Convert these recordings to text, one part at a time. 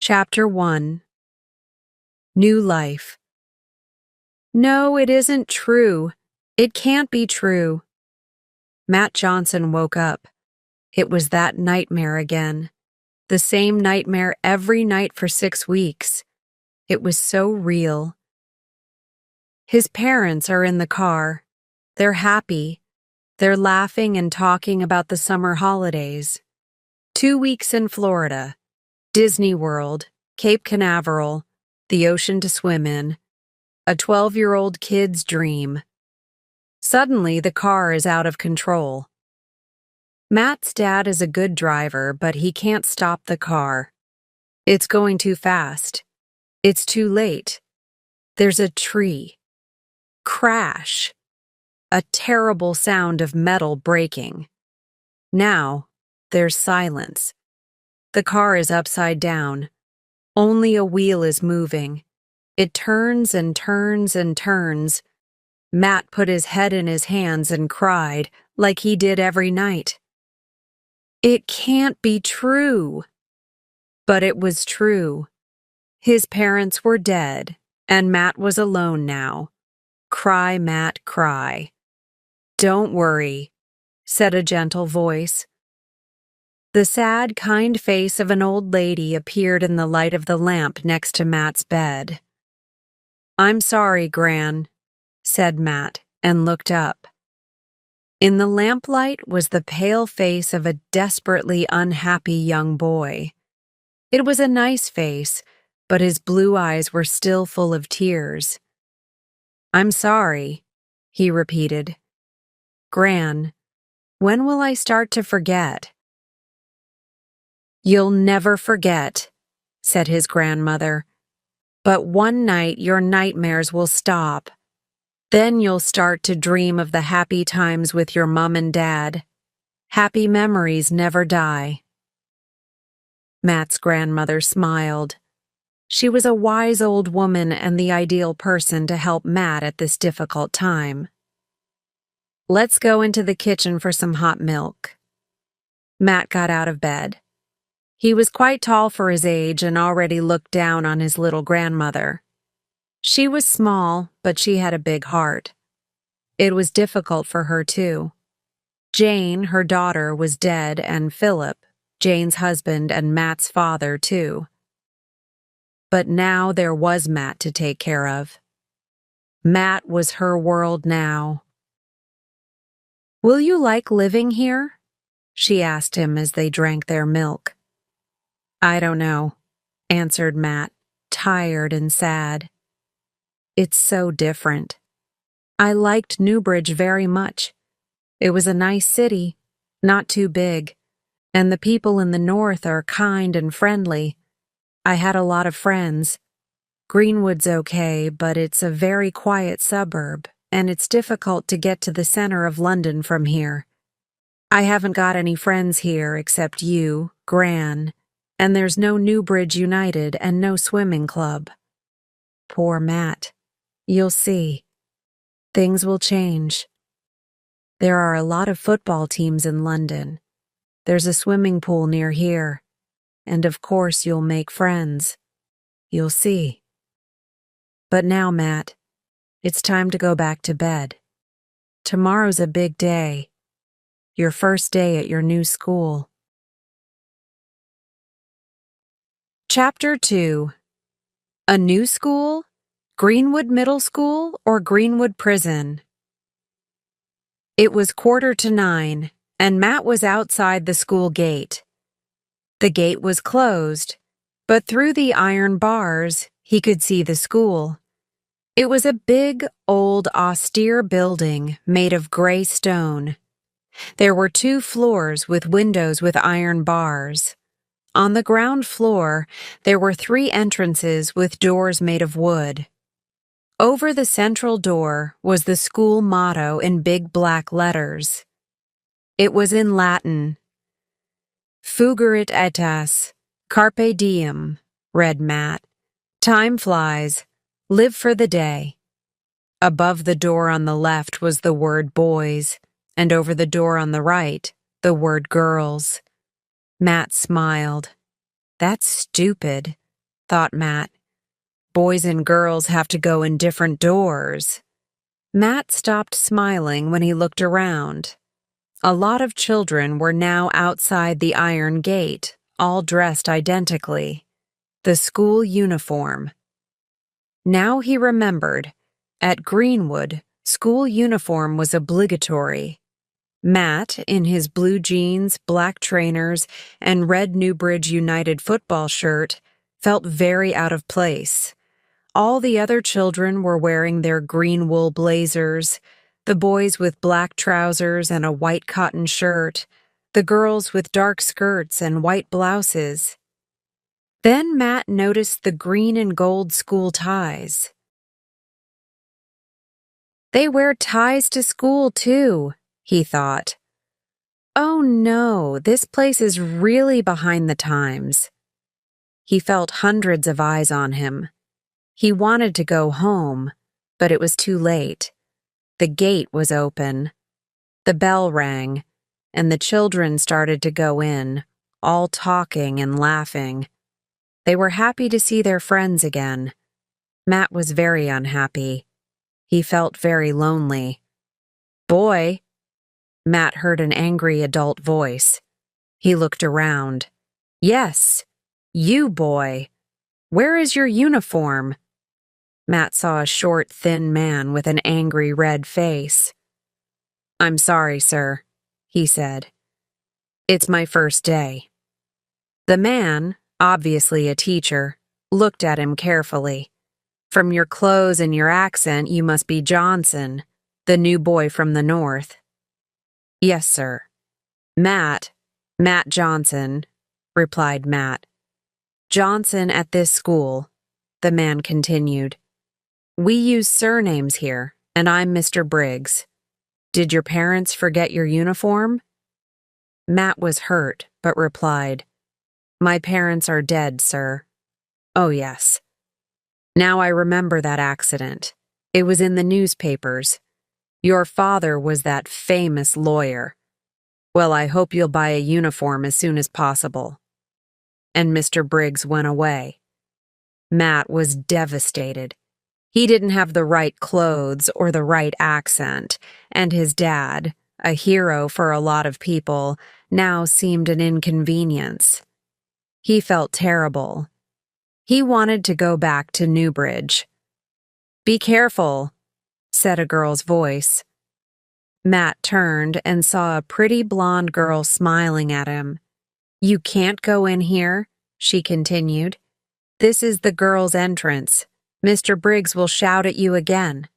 Chapter 1. New Life. No, it isn't true. It can't be true. Matt Johnson woke up. It was that nightmare again. The same nightmare every night for 6 weeks. It was so real. His parents are in the car. They're happy. They're laughing and talking about the summer holidays. 2 weeks in Florida. Disney World, Cape Canaveral, the ocean to swim in. A 12-year-old kid's dream. Suddenly, the car is out of control. Matt's dad is a good driver, but he can't stop the car. It's going too fast. It's too late. There's a tree. Crash. A terrible sound of metal breaking. Now, there's silence. The car is upside down. Only a wheel is moving. It turns and turns and turns. Matt put his head in his hands and cried, like he did every night. It can't be true. But it was true. His parents were dead, and Matt was alone now. Cry, Matt, cry. Don't worry, said a gentle voice. The sad, kind face of an old lady appeared in the light of the lamp next to Matt's bed. I'm sorry, Gran, said Matt, and looked up. In the lamplight was the pale face of a desperately unhappy young boy. It was a nice face, but his blue eyes were still full of tears. I'm sorry, he repeated. Gran, when will I start to forget? You'll never forget, said his grandmother. But one night your nightmares will stop. Then you'll start to dream of the happy times with your mom and dad. Happy memories never die. Matt's grandmother smiled. She was a wise old woman and the ideal person to help Matt at this difficult time. Let's go into the kitchen for some hot milk. Matt got out of bed. He was quite tall for his age and already looked down on his little grandmother. She was small, but she had a big heart. It was difficult for her, too. Jane, her daughter, was dead, and Philip, Jane's husband and Matt's father, too. But now there was Matt to take care of. Matt was her world now. Will you like living here? She asked him as they drank their milk. I don't know, answered Matt, tired and sad. It's so different. I liked Newbridge very much. It was a nice city, not too big, and the people in the north are kind and friendly. I had a lot of friends. Greenwood's okay, but it's a very quiet suburb, and it's difficult to get to the center of London from here. I haven't got any friends here except you, Gran, and there's no Newbridge United and no swimming club. Poor Matt. You'll see. Things will change. There are a lot of football teams in London. There's a swimming pool near here. And of course you'll make friends. You'll see. But now, Matt, it's time to go back to bed. Tomorrow's a big day. Your first day at your new school. Chapter 2. A new school? Greenwood Middle School or Greenwood Prison? It was 8:45, and Matt was outside the school gate. The gate was closed, but through the iron bars, he could see the school. It was a big, old, austere building made of gray stone. There were 2 floors with windows with iron bars. On the ground floor, there were 3 entrances with doors made of wood. Over the central door was the school motto in big black letters. It was in Latin. Fugerit aetas, carpe diem, read Matt. Time flies. Live for the day. Above the door on the left was the word boys, and over the door on the right, the word girls. Matt smiled. That's stupid. thought Matt. Boys and girls have to go in different doors. Matt stopped smiling when he looked around. A lot of children were now outside the iron gate, all dressed identically. The school uniform. Now he remembered. At Greenwood, school uniform was obligatory. Matt, in his blue jeans, black trainers, and red Newbridge United football shirt, felt very out of place. All the other children were wearing their green wool blazers, the boys with black trousers and a white cotton shirt, the girls with dark skirts and white blouses. Then Matt noticed the green and gold school ties. They wear ties to school, too, he thought. Oh no, this place is really behind the times. He felt hundreds of eyes on him. He wanted to go home, but it was too late. The gate was open. The bell rang, and the children started to go in, all talking and laughing. They were happy to see their friends again. Matt was very unhappy. He felt very lonely. Boy, Matt heard an angry adult voice. He looked around. Yes, you boy. Where is your uniform? Matt saw a short, thin man with an angry red face. I'm sorry, sir, he said. It's my first day. The man, obviously a teacher, looked at him carefully. From your clothes and your accent, you must be Johnson, the new boy from the north. Yes, sir. Matt Johnson, replied Matt. Johnson at this school, the man continued. We use surnames here, and I'm Mr. Briggs. Did your parents forget your uniform? Matt was hurt, but replied, My parents are dead, sir. Oh, yes. Now I remember that accident. It was in the newspapers. Your father was that famous lawyer. Well, I hope you'll buy a uniform as soon as possible. And Mr. Briggs went away. Matt was devastated. He didn't have the right clothes or the right accent, and his dad, a hero for a lot of people, now seemed an inconvenience. He felt terrible. He wanted to go back to Newbridge. Be careful, said a girl's voice. Matt turned and saw a pretty blonde girl smiling at him. You can't go in here, she continued. This is the girls' entrance. Mr. Briggs will shout at you again.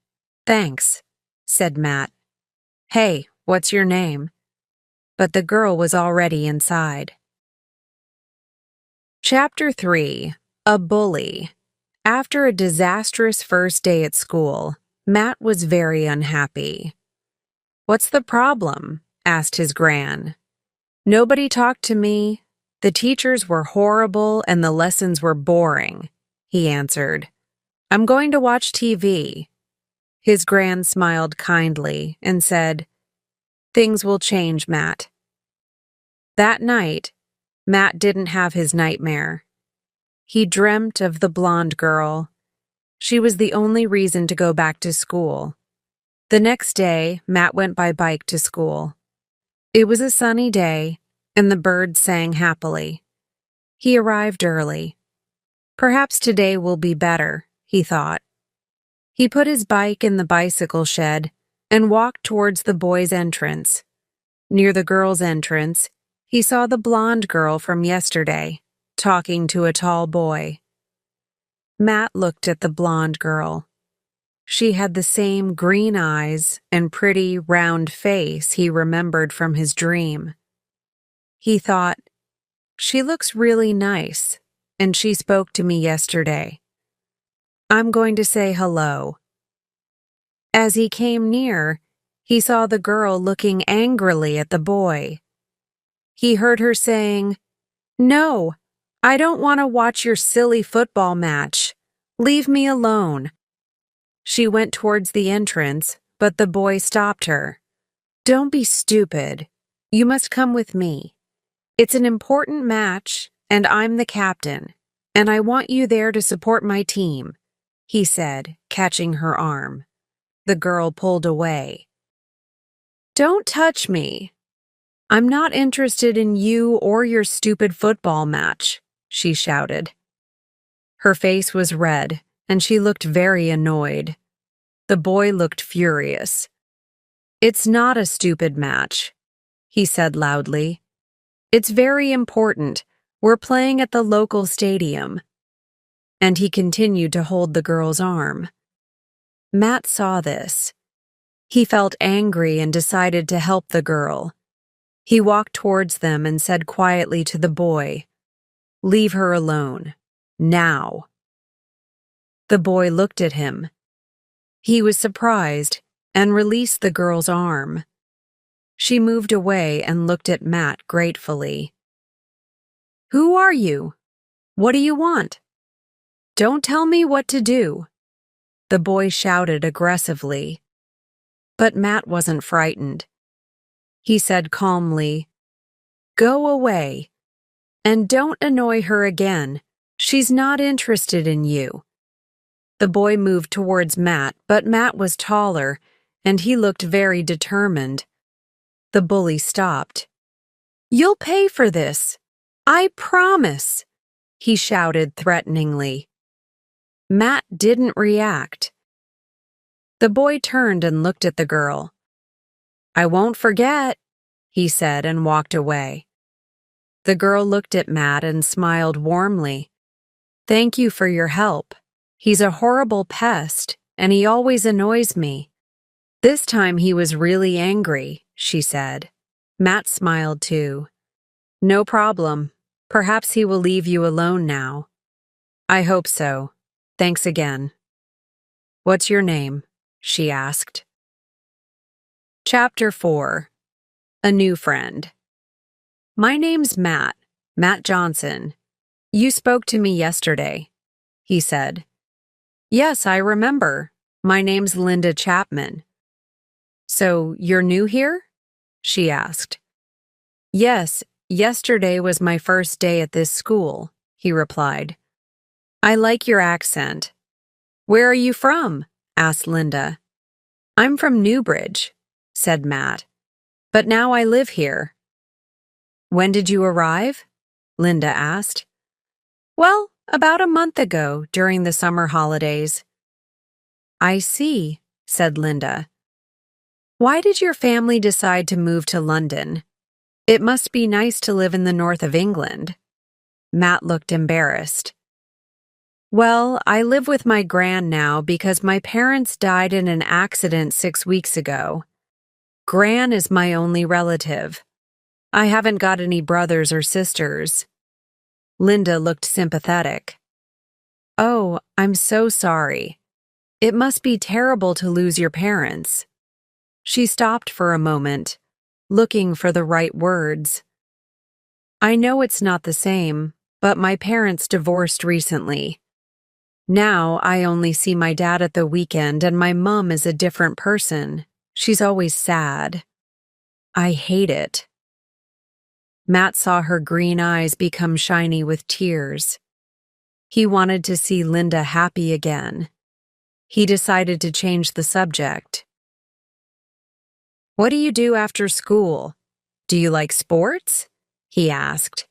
Thanks, said Matt. Hey, what's your name? But the girl was already inside. Chapter 3. A Bully. After a disastrous first day at school, Matt was very unhappy. What's the problem? Asked his gran. Nobody talked to me. The teachers were horrible and the lessons were boring, he answered. I'm going to watch TV. His gran smiled kindly and said, Things will change, Matt. That night, Matt didn't have his nightmare. He dreamt of the blonde girl. She was the only reason to go back to school. The next day, Matt went by bike to school. It was a sunny day, and the birds sang happily. He arrived early. Perhaps today will be better, he thought. He put his bike in the bicycle shed and walked towards the boys' entrance. Near the girls' entrance, he saw the blonde girl from yesterday, talking to a tall boy. Matt looked at the blonde girl. She had the same green eyes and pretty, round face he remembered from his dream. He thought, she looks really nice, and she spoke to me yesterday. I'm going to say hello. As he came near, he saw the girl looking angrily at the boy. He heard her saying, No, I don't want to watch your silly football match. Leave me alone. She went towards the entrance, but the boy stopped her. Don't be stupid. You must come with me. It's an important match, and I'm the captain. And I want you there to support my team, he said, catching her arm. The girl pulled away. Don't touch me. I'm not interested in you or your stupid football match, she shouted. Her face was red, and she looked very annoyed. The boy looked furious. It's not a stupid match, he said loudly. It's very important. We're playing at the local stadium. And he continued to hold the girl's arm. Matt saw this. He felt angry and decided to help the girl. He walked towards them and said quietly to the boy, "Leave her alone. Now." The boy looked at him. He was surprised and released the girl's arm. She moved away and looked at Matt gratefully. Who are you? What do you want? Don't tell me what to do, the boy shouted aggressively. But Matt wasn't frightened. He said calmly, Go away, and don't annoy her again. She's not interested in you. The boy moved towards Matt, but Matt was taller, and he looked very determined. The bully stopped. You'll pay for this. I promise, he shouted threateningly. Matt didn't react. The boy turned and looked at the girl. I won't forget, he said and walked away. The girl looked at Matt and smiled warmly. Thank you for your help. He's a horrible pest, and he always annoys me. This time he was really angry, she said. Matt smiled too. No problem. Perhaps he will leave you alone now. I hope so. Thanks again. What's your name? She asked. Chapter 4. A New Friend. My name's Matt Johnson. You spoke to me yesterday, he said. Yes, I remember. My name's Linda Chapman. So, you're new here? She asked. Yes, yesterday was my first day at this school, he replied. I like your accent. Where are you from? Asked Linda. I'm from Newbridge, said Matt. But now I live here. When did you arrive? Linda asked. Well, about a month ago, during the summer holidays. I see, said Linda. Why did your family decide to move to London? It must be nice to live in the north of England. Matt looked embarrassed. Well, I live with my gran now because my parents died in an accident 6 weeks ago. Gran is my only relative. I haven't got any brothers or sisters. Linda looked sympathetic. Oh, I'm so sorry. It must be terrible to lose your parents. She stopped for a moment, looking for the right words. I know it's not the same, but my parents divorced recently. Now I only see my dad at the weekend and my mom is a different person. She's always sad. I hate it. Matt saw her green eyes become shiny with tears. He wanted to see Linda happy again. He decided to change the subject. What do you do after school? Do you like sports? He asked.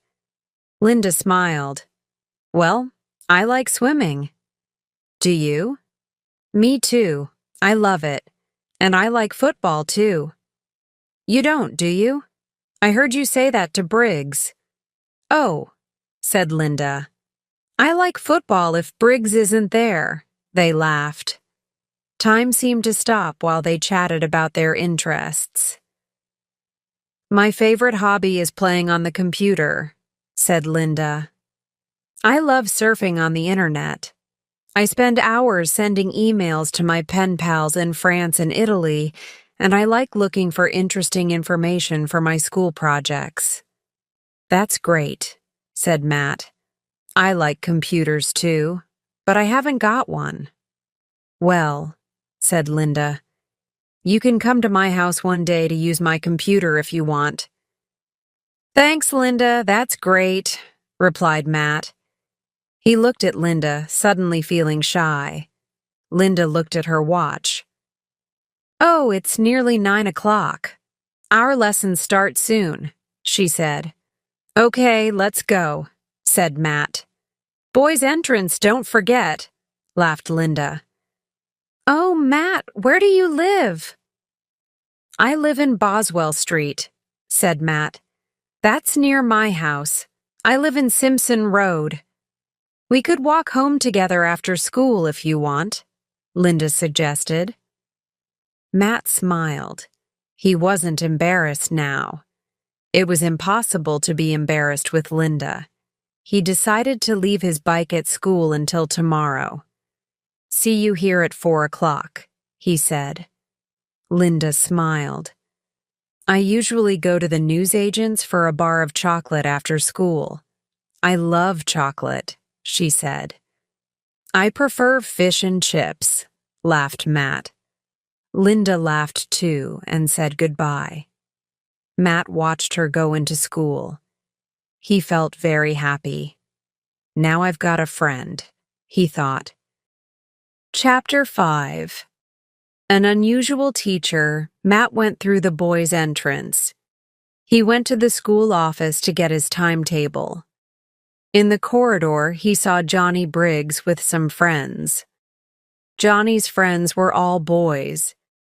Linda smiled. Well, I like swimming. Do you? Me too. I love it. And I like football too. You don't, do you? I heard you say that to Briggs. Oh, said Linda. I like football if Briggs isn't there. They laughed. Time seemed to stop while they chatted about their interests. My favorite hobby is playing on the computer, said Linda. I love surfing on the internet. I spend hours sending emails to my pen pals in France and Italy, and I like looking for interesting information for my school projects. That's great, said Matt. I like computers too, but I haven't got one. Well, said Linda, you can come to my house one day to use my computer if you want. Thanks, Linda, that's great, replied Matt. He looked at Linda, suddenly feeling shy. Linda looked at her watch. "Oh, it's nearly 9 o'clock. Our lessons start soon," she said. "Okay, let's go," said Matt. "Boys' entrance, don't forget," laughed Linda. "Oh, Matt, where do you live?" "I live in Boswell Street," said Matt. "That's near my house. I live in Simpson Road." "We could walk home together after school if you want," Linda suggested. Matt smiled. He wasn't embarrassed now. It was impossible to be embarrassed with Linda. He decided to leave his bike at school until tomorrow. "See you here at 4 o'clock, he said. Linda smiled. "I usually go to the newsagent's for a bar of chocolate after school. I love chocolate," she said. "I prefer fish and chips," laughed Matt. Linda laughed too and said goodbye. Matt watched her go into school. He felt very happy. "Now I've got a friend," he thought. Chapter 5. An unusual teacher, Matt went through the boys' entrance. He went to the school office to get his timetable. In the corridor, he saw Johnny Briggs with some friends. Johnny's friends were all boys,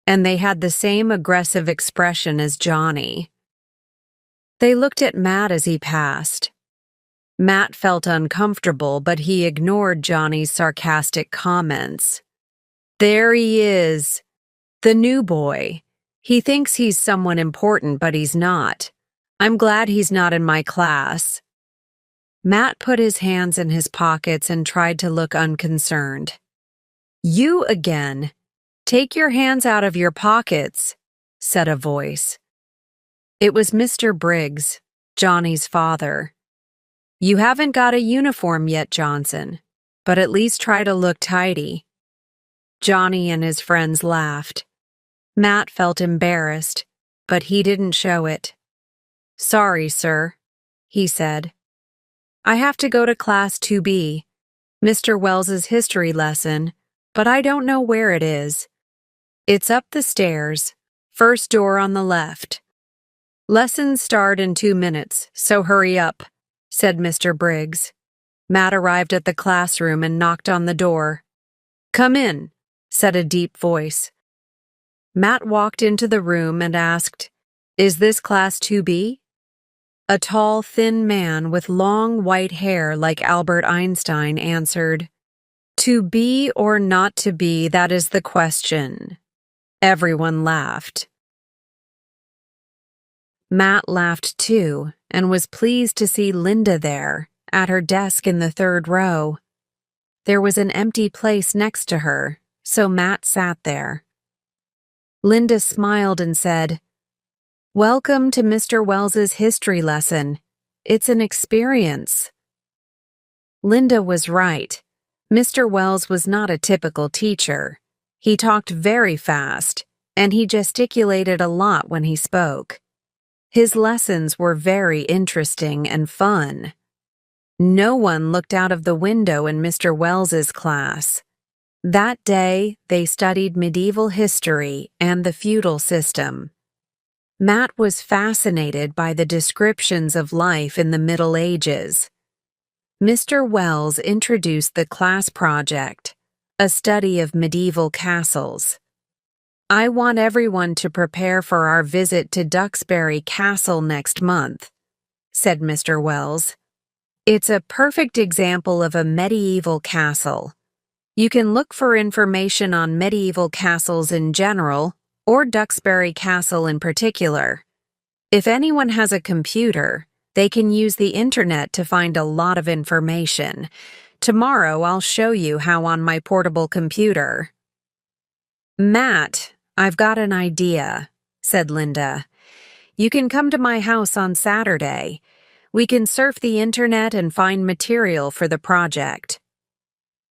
and they had the same aggressive expression as Johnny. They looked at Matt as he passed. Matt felt uncomfortable, but he ignored Johnny's sarcastic comments. "There he is, the new boy. He thinks he's someone important, but he's not. I'm glad he's not in my class." Matt put his hands in his pockets and tried to look unconcerned. "You again. Take your hands out of your pockets," said a voice. It was Mr. Briggs, Johnny's father. "You haven't got a uniform yet, Johnson, but at least try to look tidy." Johnny and his friends laughed. Matt felt embarrassed, but he didn't show it. "Sorry, sir," he said. "I have to go to Class 2B, Mr. Wells's history lesson, but I don't know where it is. It's up the stairs, first door on the left. Lessons start in 2 minutes, so hurry up," said Mr. Briggs. Matt arrived at the classroom and knocked on the door. "Come in," said a deep voice. Matt walked into the room and asked, "Is this Class 2B? A tall, thin man with long white hair like Albert Einstein answered, "To be or not to be, that is the question." Everyone laughed. Matt laughed too and was pleased to see Linda there, at her desk in the 3rd row. There was an empty place next to her, so Matt sat there. Linda smiled and said, "Welcome to Mr. Wells's history lesson. It's an experience." Linda was right. Mr. Wells was not a typical teacher. He talked very fast, and he gesticulated a lot when he spoke. His lessons were very interesting and fun. No one looked out of the window in Mr. Wells's class. That day, they studied medieval history and the feudal system. Matt was fascinated by the descriptions of life in the Middle Ages. Mr. Wells introduced the class project, a study of medieval castles. "I want everyone to prepare for our visit to Duxbury Castle next month," said Mr. Wells. "It's a perfect example of a medieval castle. You can look for information on medieval castles in general, or Duxbury Castle in particular. If anyone has a computer, they can use the internet to find a lot of information. Tomorrow I'll show you how on my portable computer." "Matt, I've got an idea," said Linda. "You can come to my house on Saturday. We can surf the internet and find material for the project."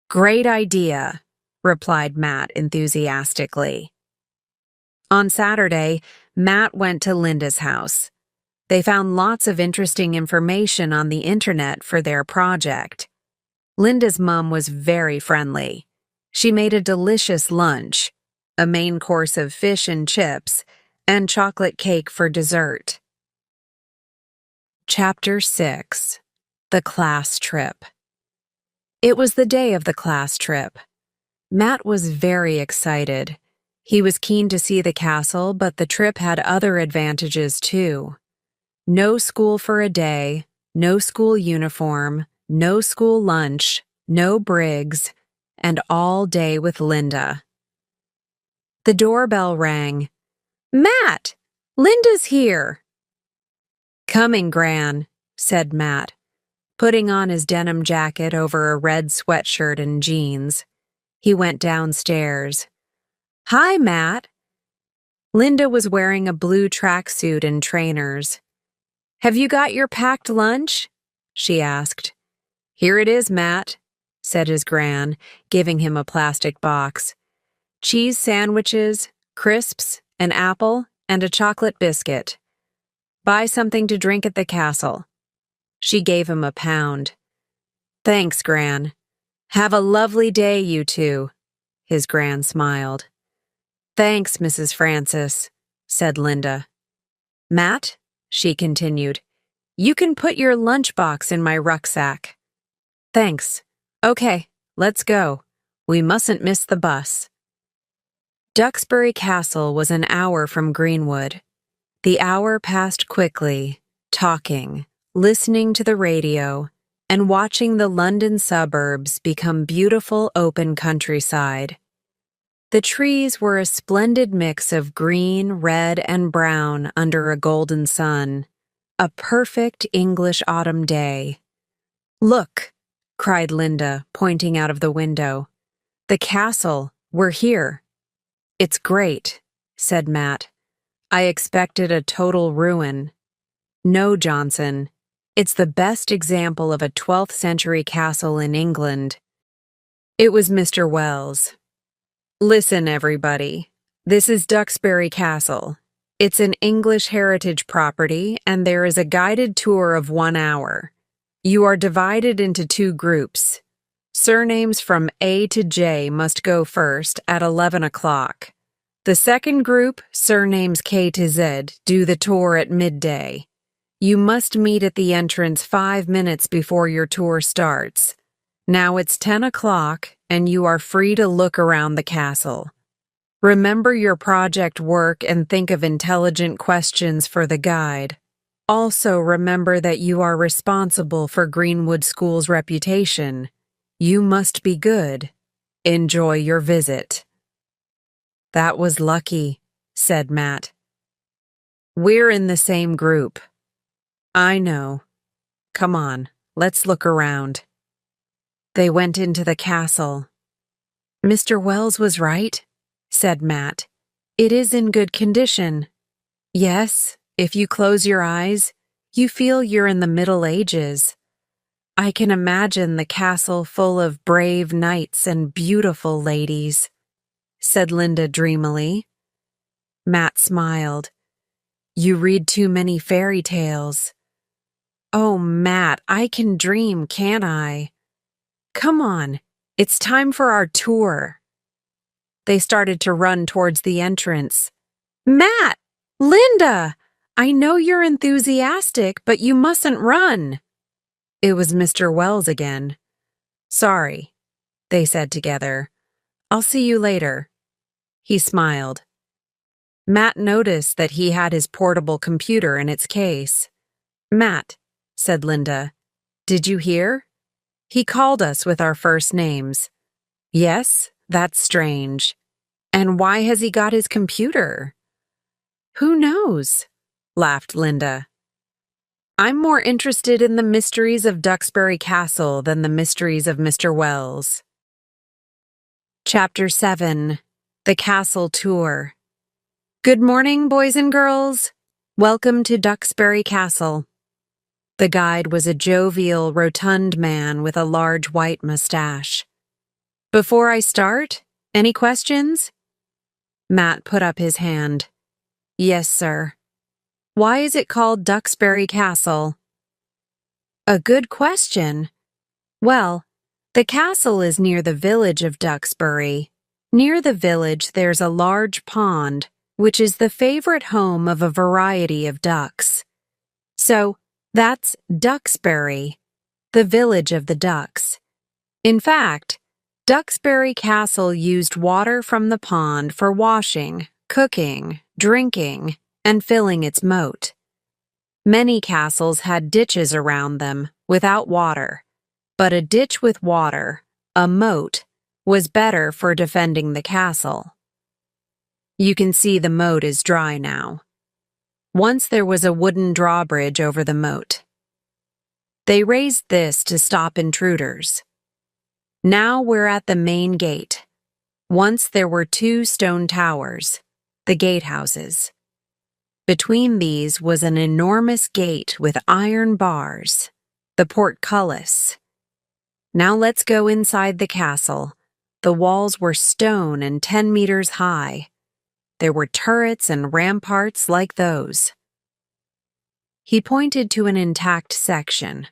"Great idea," replied Matt enthusiastically. On Saturday, Matt went to Linda's house. They found lots of interesting information on the internet for their project. Linda's mom was very friendly. She made a delicious lunch, a main course of fish and chips, and chocolate cake for dessert. Chapter 6. The Class Trip. It was the day of the class trip. Matt was very excited. He was keen to see the castle, but the trip had other advantages too. No school for a day, no school uniform, no school lunch, no Briggs, and all day with Linda. The doorbell rang. "Matt! Linda's here!" "Coming, Gran," said Matt, putting on his denim jacket over a red sweatshirt and jeans. He went downstairs. "Hi, Matt." Linda was wearing a blue tracksuit and trainers. "Have you got your packed lunch?" she asked. "Here it is, Matt," said his gran, giving him a plastic box. "Cheese sandwiches, crisps, an apple, and a chocolate biscuit. Buy something to drink at the castle." She gave him £1. "Thanks, Gran. Have a lovely day, you two," his gran smiled. "Thanks, Mrs. Francis," said Linda. "Matt," she continued, "you can put your lunchbox in my rucksack." "Thanks. Okay, let's go. We mustn't miss the bus." Duxbury Castle was an hour from Greenwood. The hour passed quickly, talking, listening to the radio, and watching the London suburbs become beautiful open countryside. The trees were a splendid mix of green, red, and brown under a golden sun, a perfect English autumn day. "Look," cried Linda, pointing out of the window. "The castle, we're here." "It's great," said Matt. "I expected a total ruin." "No, Johnson. It's the best example of a 12th century castle in England." It was Mr. Wells. "Listen, everybody. This is Duxbury Castle. It's an English heritage property, and there is a guided tour of 1 hour. You are divided into 2 groups. Surnames from A to J must go first at 11 o'clock. The second group, surnames K to Z, do the tour at midday. You must meet at the entrance 5 minutes before your tour starts. Now it's 10 o'clock, and you are free to look around the castle. Remember your project work and think of intelligent questions for the guide. Also remember that you are responsible for Greenwood School's reputation. You must be good. Enjoy your visit." "That was lucky," said Matt. "We're in the same group." "I know. Come on, let's look around." They went into the castle. "Mr. Wells was right," said Matt. "It is in good condition. Yes, if you close your eyes, you feel you're in the Middle Ages. I can imagine the castle full of brave knights and beautiful ladies," said Linda dreamily. Matt smiled. "You read too many fairy tales." "Oh, Matt, I can dream, can't I? Come on, it's time for our tour." They started to run towards the entrance. "Matt! Linda! I know you're enthusiastic, but you mustn't run." It was Mr. Wells again. "Sorry," they said together. "I'll see you later." He smiled. Matt noticed that he had his portable computer in its case. "Matt," said Linda, "did you hear? He called us with our first names." "Yes, that's strange. And why has he got his computer?" "Who knows?" laughed Linda. "I'm more interested in the mysteries of Duxbury Castle than the mysteries of Mr. Wells." Chapter 7. The Castle Tour. "Good morning, boys and girls. Welcome to Duxbury Castle." The guide was a jovial, rotund man with a large white mustache. "Before I start, any questions?" Matt put up his hand. "Yes, sir." "Why is it called Duxbury Castle?" "A good question. Well, The castle is near the village of Duxbury. Near the village, there's a large pond, which is the favorite home of a variety of ducks. So, that's Duxbury, the village of the ducks. In fact, Duxbury Castle used water from the pond for washing, cooking, drinking, and filling its moat. Many castles had ditches around them without water, but a ditch with water, a moat, was better for defending the castle. You can see the moat is dry now. Once there was a wooden drawbridge over the moat. They raised this to stop intruders. Now we're at the main gate. Once there were 2 stone towers, the gatehouses. Between these was an enormous gate with iron bars, the portcullis. Now let's go inside the castle. The walls were stone and 10 meters high. There were turrets and ramparts like those. He pointed to an intact section.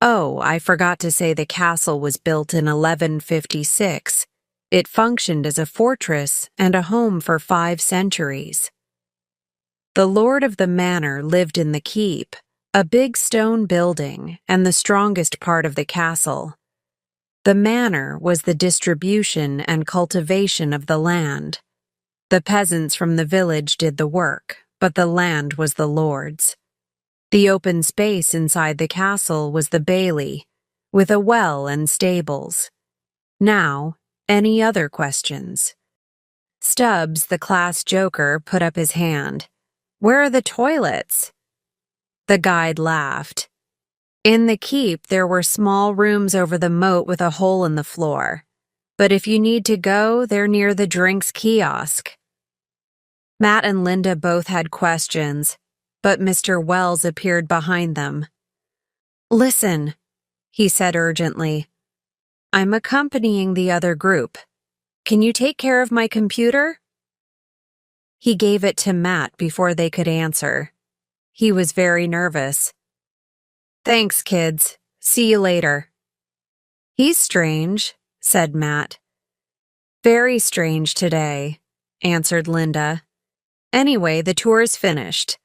Oh, I forgot to say the castle was built in 1156. It functioned as a fortress and a home for 5 centuries. The lord of the manor lived in the keep, a big stone building and the strongest part of the castle. The manor was the distribution and cultivation of the land. The peasants from the village did the work, but the land was the lord's. The open space inside the castle was the bailey, with a well and stables. Now, any other questions? Stubbs, the class joker, put up his hand. Where are the toilets? The guide laughed. In the keep, there were small rooms over the moat with a hole in the floor. But if you need to go, they're near the drinks kiosk. Matt and Linda both had questions, but Mr. Wells appeared behind them. Listen, he said urgently. I'm accompanying the other group. Can you take care of my computer? He gave it to Matt before they could answer. He was very nervous. Thanks, kids. See you later. He's strange, said Matt. Very strange today, answered Linda. Anyway, the tour is finished.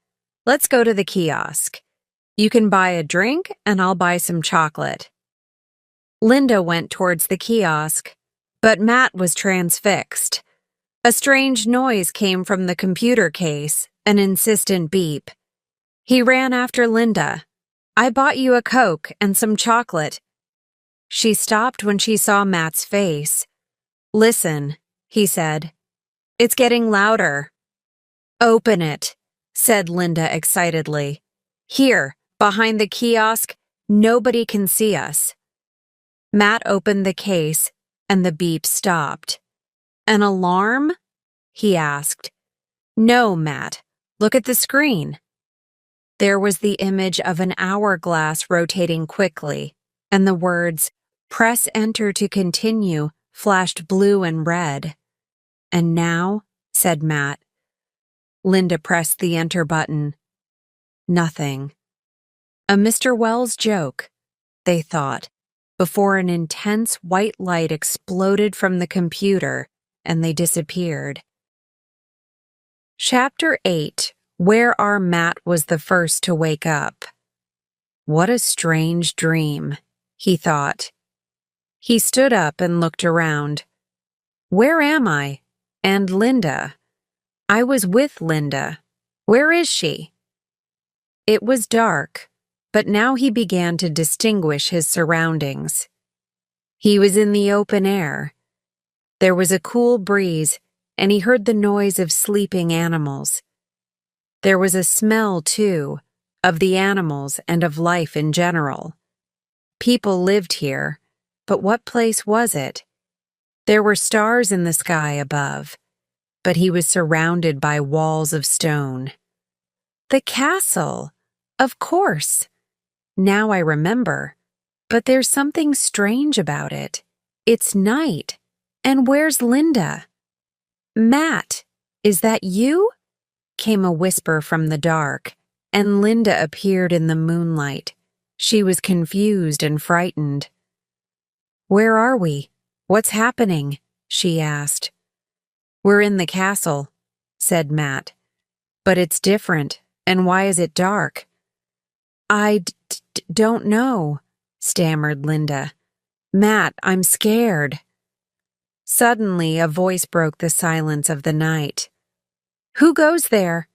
Let's go to the kiosk. You can buy a drink and I'll buy some chocolate. Linda went towards the kiosk, but Matt was transfixed. A strange noise came from the computer case, an insistent beep. He ran after Linda. I bought you a Coke and some chocolate. She stopped when she saw Matt's face. Listen, he said. It's getting louder. Open it, said Linda excitedly. Here, behind the kiosk, nobody can see us. Matt opened the case, and the beep stopped. An alarm? He asked. No, Matt. Look at the screen. There was the image of an hourglass rotating quickly, and the words, "Press enter to continue," flashed blue and red. And now, said Matt. Linda pressed the enter button. Nothing. A Mr. Wells joke, they thought, before an intense white light exploded from the computer and they disappeared. Chapter 8. Where Our Matt was the first to wake up. What a strange dream, he thought. He stood up and looked around. Where am I? And Linda? I was with Linda. Where is she? It was dark, but now he began to distinguish his surroundings. He was in the open air. There was a cool breeze, and he heard the noise of sleeping animals. There was a smell, too, of the animals and of life in general. People lived here, but what place was it? There were stars in the sky above, but he was surrounded by walls of stone. The castle! Of course! Now I remember, but there's something strange about it. It's night, and where's Linda? Matt, is that you? Came a whisper from the dark, and Linda appeared in the moonlight. She was confused and frightened. Where are we? What's happening? She asked. We're in the castle, said Matt. But it's different, and why is it dark? I don't know, stammered Linda. Matt, I'm scared. Suddenly, a voice broke the silence of the night. Who goes there?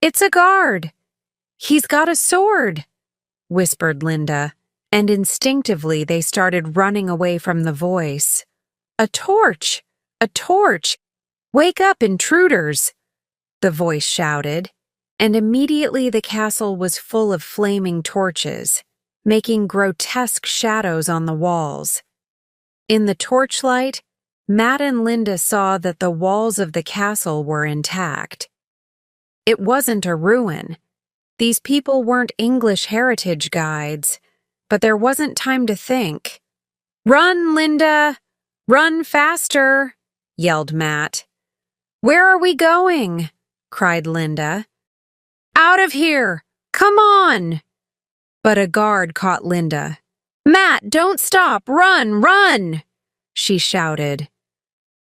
It's a guard. He's got a sword, whispered Linda, and instinctively they started running away from the voice. A torch! A torch! Wake up, intruders! The voice shouted, and immediately the castle was full of flaming torches, making grotesque shadows on the walls. In the torchlight, Matt and Linda saw that the walls of the castle were intact. It wasn't a ruin. These people weren't English heritage guides, but there wasn't time to think. Run, Linda! Run faster! Yelled Matt. Where are we going? Cried Linda. Out of here! Come on! But a guard caught Linda. Matt, don't stop! Run, run! She shouted.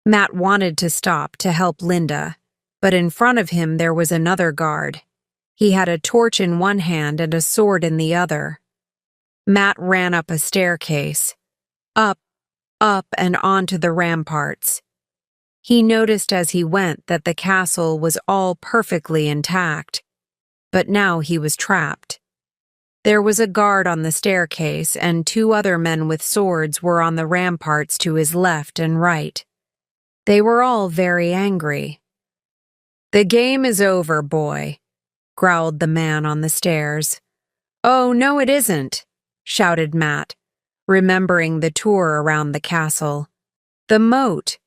Matt wanted to stop to help Linda, but in front of him there was another guard. He had a torch in one hand and a sword in the other. Matt ran up a staircase, up, and onto the ramparts. He noticed as he went that the castle was all perfectly intact, but now he was trapped. There was a guard on the staircase, and 2 other men with swords were on the ramparts to his left and right. They were all very angry. The game is over, boy, growled the man on the stairs. Oh, no, it isn't, shouted Matt, remembering the tour around the castle. The moat.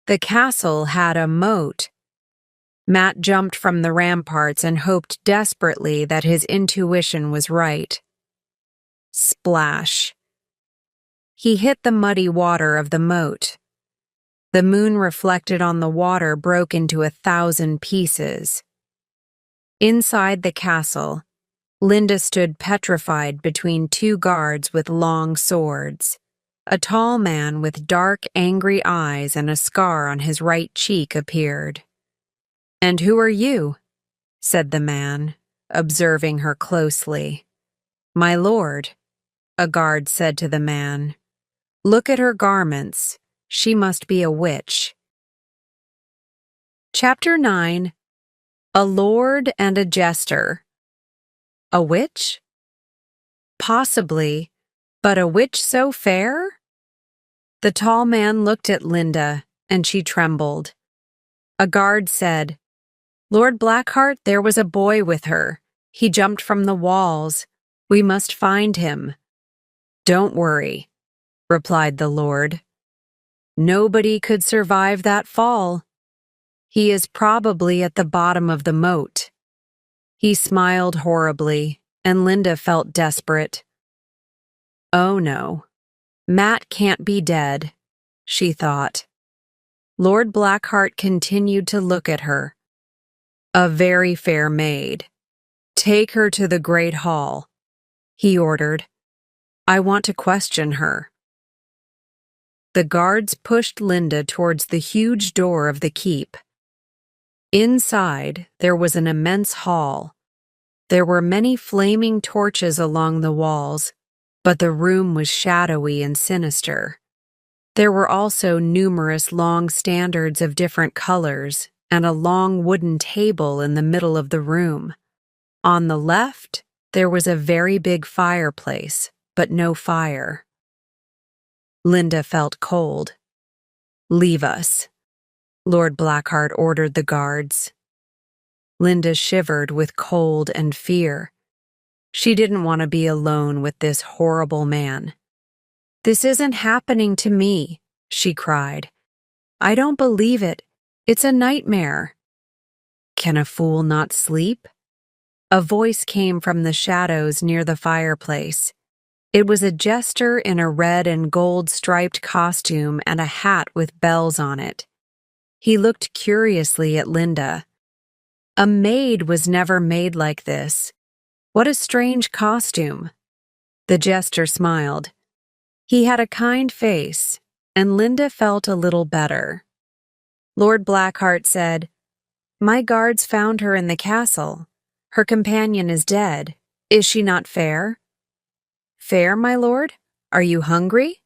The castle had a moat. Matt jumped from the ramparts and hoped desperately that his intuition was right. Splash. He hit the muddy water of the moat. The moon reflected on the water broke into 1,000 pieces. Inside the castle, Linda stood petrified between 2 guards with long swords. A tall man with dark, angry eyes and a scar on his right cheek appeared. "And who are you?" said the man, observing her closely. "My lord," a guard said to the man. "Look at her garments. She must be a witch." Chapter 9. A Lord and a Jester. A witch? Possibly, but a witch so fair? The tall man looked at Linda, and she trembled. A guard said, "Lord Blackheart, there was a boy with her. He jumped from the walls. We must find him." "Don't worry," replied the Lord. "Nobody could survive that fall. He is probably at the bottom of the moat." He smiled horribly, and Linda felt desperate. Oh no, Matt can't be dead, she thought. Lord Blackheart continued to look at her. "A very fair maid. Take her to the great hall," he ordered. "I want to question her." The guards pushed Linda towards the huge door of the keep. Inside, there was an immense hall. There were many flaming torches along the walls, but the room was shadowy and sinister. There were also numerous long standards of different colors and a long wooden table in the middle of the room. On the left, there was a very big fireplace, but no fire. Linda felt cold. "Leave us," Lord Blackheart ordered the guards. Linda shivered with cold and fear. She didn't want to be alone with this horrible man. "This isn't happening to me," she cried. "I don't believe it. It's a nightmare." "Can a fool not sleep?" A voice came from the shadows near the fireplace. It was a jester in a red and gold striped costume and a hat with bells on it. He looked curiously at Linda. A maid was never made like this. What a strange costume. The jester smiled. He had a kind face, and Linda felt a little better. Lord Blackheart said, "My guards found her in the castle. Her companion is dead. Is she not fair?" "Fair, my lord? Are you hungry?"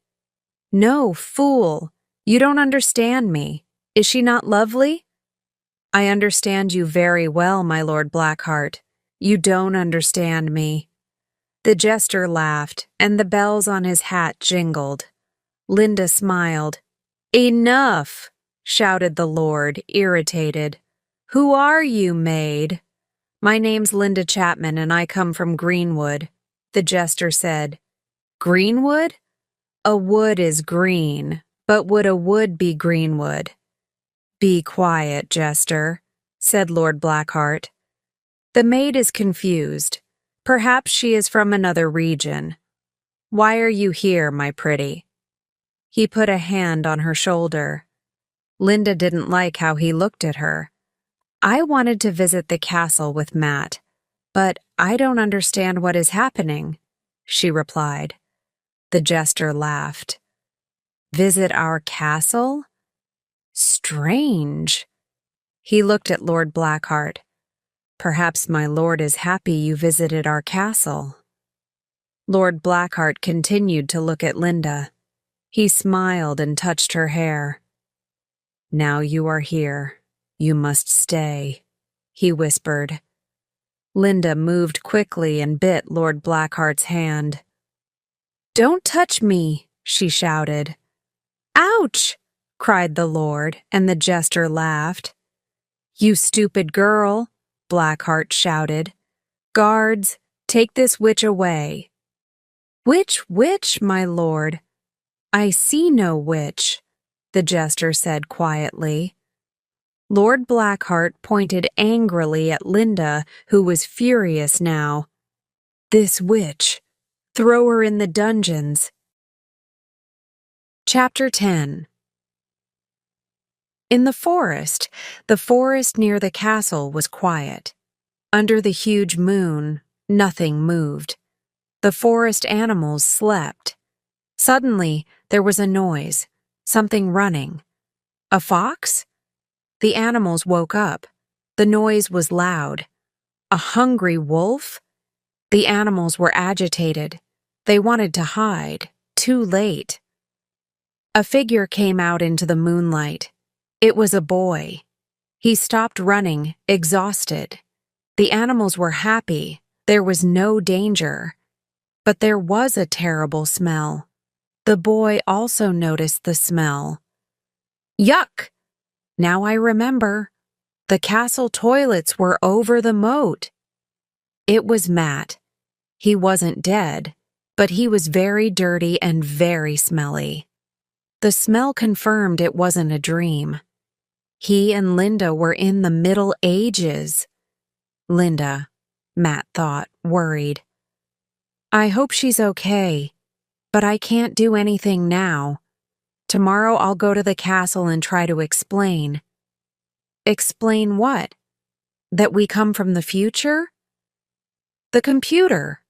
"No, fool. You don't understand me. Is she not lovely?" "I understand you very well, my Lord Blackheart. You don't understand me." The jester laughed, and the bells on his hat jingled. Linda smiled. "Enough!" shouted the lord, irritated. "Who are you, maid?" "My name's Linda Chapman, and I come from Greenwood," the jester said. "Greenwood? A wood is green, but would a wood be Greenwood?" "Be quiet, jester," said Lord Blackheart. "The maid is confused. Perhaps she is from another region. Why are you here, my pretty?" He put a hand on her shoulder. Linda didn't like how he looked at her. "I wanted to visit the castle with Matt, but I don't understand what is happening," she replied. The jester laughed. "Visit our castle? Strange." He looked at Lord Blackheart. "Perhaps my lord is happy you visited our castle." Lord Blackheart continued to look at Linda. He smiled and touched her hair. "Now you are here. You must stay," he whispered. Linda moved quickly and bit Lord Blackheart's hand. "Don't touch me," she shouted. "Ouch!" cried the lord, and the jester laughed. "You stupid girl," Blackheart shouted. "Guards, take this witch away." "Which witch, my lord?" "I see no witch," the jester said quietly. Lord Blackheart pointed angrily at Linda, who was furious now. "This witch. Throw her in the dungeons." Chapter 10. In the forest near the castle was quiet. Under the huge moon, nothing moved. The forest animals slept. Suddenly, there was a noise, something running. A fox? The animals woke up. The noise was loud. A hungry wolf? The animals were agitated. They wanted to hide. Too late. A figure came out into the moonlight. It was a boy. He stopped running, exhausted. The animals were happy. There was no danger. But there was a terrible smell. The boy also noticed the smell. Yuck! Now I remember. The castle toilets were over the moat. It was Matt. He wasn't dead, but he was very dirty and very smelly. The smell confirmed it wasn't a dream. He and Linda were in the Middle Ages. Linda, Matt thought, worried. I hope she's okay, but I can't do anything now. Tomorrow I'll go to the castle and try to explain. Explain what? That we come from the future? The computer.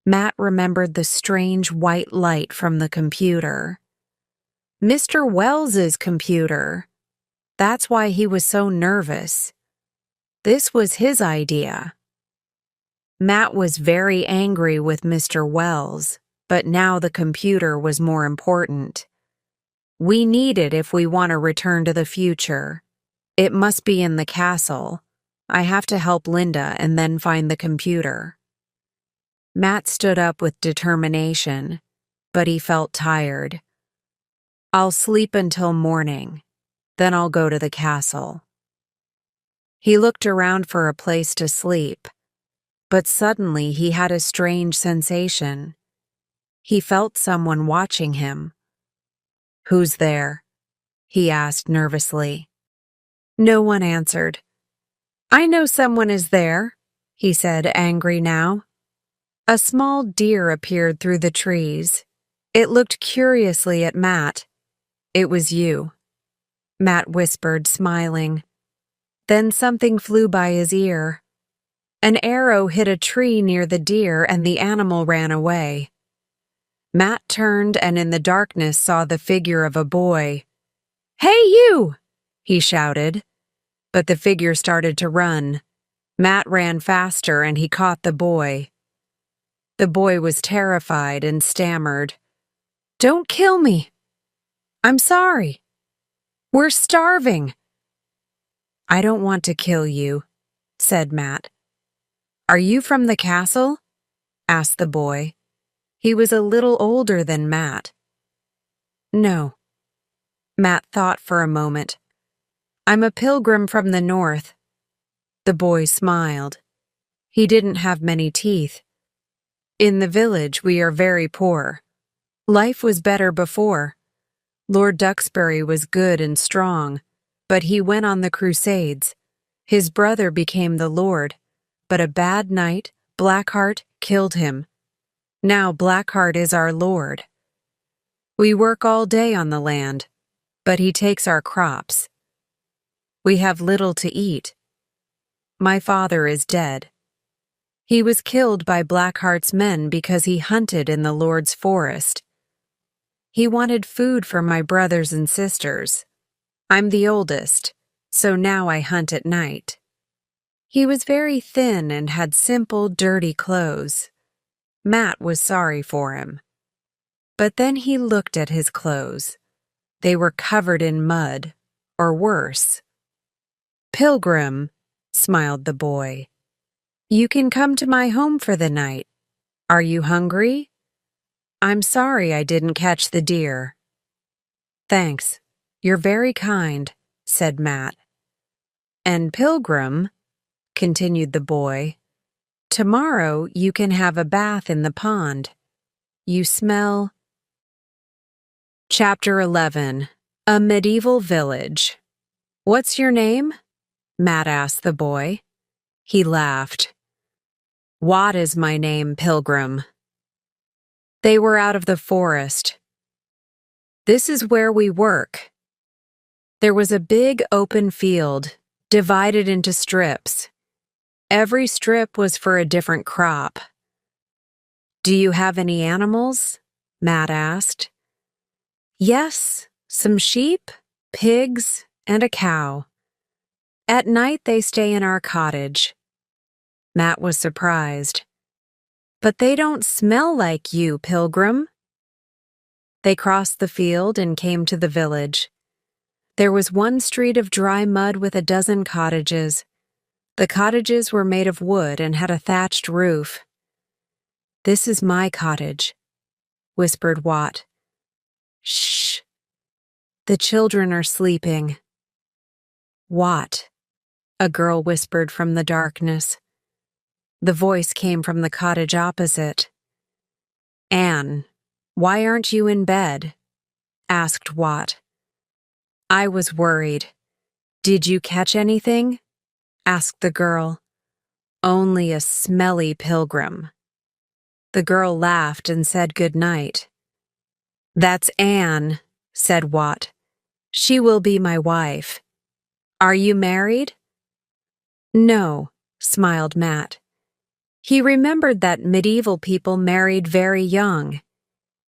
Matt remembered the strange white light from the computer. Mr. Wells's computer. That's why he was so nervous. This was his idea. Matt was very angry with Mr. Wells, but now the computer was more important. We need it if we want to return to the future. It must be in the castle. I have to help Linda and then find the computer. Matt stood up with determination, but he felt tired. I'll sleep until morning. Then I'll go to the castle. He looked around for a place to sleep, but suddenly he had a strange sensation. He felt someone watching him. Who's there? He asked nervously. No one answered. I know someone is there, he said, angry now. A small deer appeared through the trees. It looked curiously at Matt. It was you, Matt whispered, smiling. Then something flew by his ear. An arrow hit a tree near the deer and the animal ran away. Matt turned and in the darkness saw the figure of a boy. "Hey, you!" he shouted. But the figure started to run. Matt ran faster and he caught the boy. The boy was terrified and stammered, "Don't kill me. I'm sorry. We're starving." "I don't want to kill you," said Matt. "Are you from the castle?" asked the boy. He was a little older than Matt. "No." Matt thought for a moment. "I'm a pilgrim from the north." The boy smiled. He didn't have many teeth. "In the village, we are very poor. Life was better before. Lord Duxbury was good and strong, but he went on the Crusades. His brother became the Lord, but a bad night, Blackheart killed him. Now Blackheart is our Lord. We work all day on the land, but he takes our crops. We have little to eat. My father is dead. He was killed by Blackheart's men because he hunted in the Lord's forest. He wanted food for my brothers and sisters. I'm the oldest, so now I hunt at night." He was very thin and had simple, dirty clothes. Matt was sorry for him. But then he looked at his clothes. They were covered in mud, or worse. "Pilgrim," smiled the boy, "you can come to my home for the night. Are you hungry? I'm sorry I didn't catch the deer." "Thanks. You're very kind," said Matt. "And Pilgrim," continued the boy, "tomorrow you can have a bath in the pond. You smell—" Chapter 11. A Medieval Village. "What's your name?" Matt asked the boy. He laughed. "Watt is my name, Pilgrim." They were out of the forest. "This is where we work." There was a big open field, divided into strips. Every strip was for a different crop. "Do you have any animals?" Matt asked. "Yes, some sheep, pigs, and a cow. At night they stay in our cottage." Matt was surprised. "But they don't smell like you, Pilgrim." They crossed the field and came to the village. There was one street of dry mud with a dozen cottages. The cottages were made of wood and had a thatched roof. "This is my cottage," whispered Watt. "Shh. The children are sleeping." "Watt," a girl whispered from the darkness. The voice came from the cottage opposite. "Anne, why aren't you in bed?" asked Watt. "I was worried. Did you catch anything?" asked the girl. "Only a smelly pilgrim." The girl laughed and said good night. "That's Anne," said Watt. "She will be my wife. Are you married?" "No," smiled Matt. He remembered that medieval people married very young.